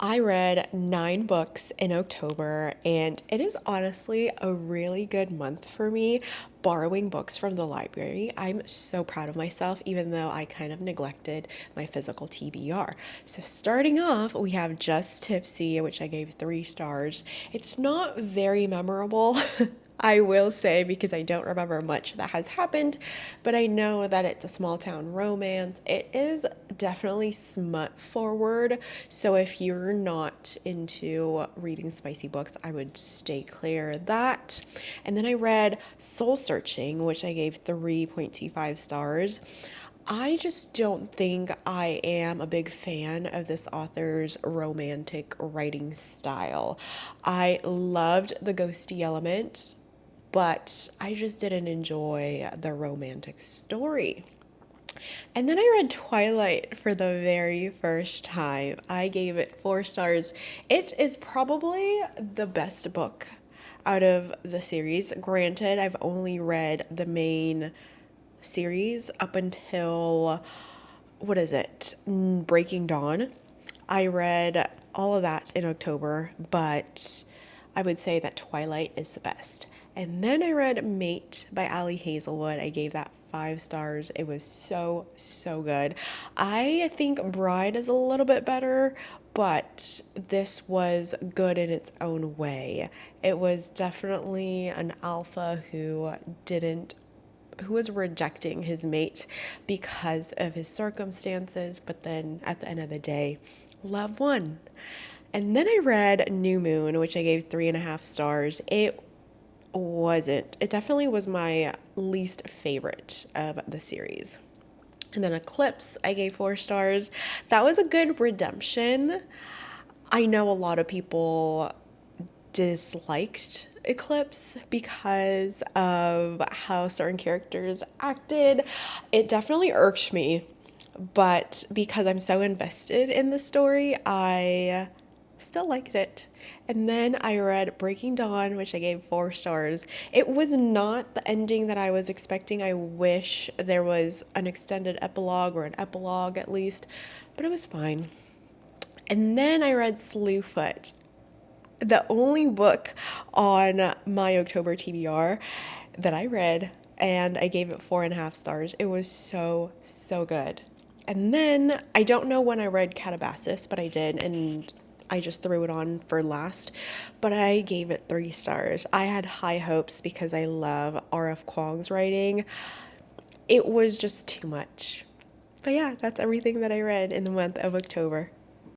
I read 9 books in October, and it is honestly a really good month for me borrowing books from the library. I'm so proud of myself, even though I kind of neglected my physical TBR. So, starting off, we have Just Tipsy, which I gave 3 stars. It's not very memorable. I will say, because I don't remember much that has happened, but I know that it's a small town romance. It is definitely smut forward, so if you're not into reading spicy books, I would stay clear of that. And then I read Soul Searching, which I gave 3.25 stars. I just don't think I am a big fan of this author's romantic writing style. I loved the ghosty element, but I just didn't enjoy the romantic story. And then I read Twilight for the very first time. I gave it 4 stars. It is probably the best book out of the series. Granted, I've only read the main series up until, what is it? Breaking Dawn. I read all of that in October, but I would say that Twilight is the best. And then I read Mate by Ali Hazelwood. I gave that 5 stars. It was so, so good. I think Bride is a little bit better, but this was good in its own way. It was definitely an alpha who was rejecting his mate because of his circumstances, but then at the end of the day, love won. And then I read New Moon, which I gave 3.5 stars. It definitely was my least favorite of the series. And then Eclipse, I gave 4 stars. That was a good redemption. I know a lot of people disliked Eclipse because of how certain characters acted. It definitely irked me, but because I'm so invested in the story, I still liked it. And then I read Breaking Dawn, which I gave 4 stars. It was not the ending that I was expecting. I wish there was an extended epilogue or an epilogue at least, but it was fine. And then I read Slewfoot, the only book on my October TBR that I read, and I gave it 4.5 stars. It was so, so good. And then I don't know when I read Catabasis, but I did, and I just threw it on for last, but I gave it 3 stars. I had high hopes because I love R.F. Kuang's writing. It was just too much. But yeah, that's everything that I read in the month of October.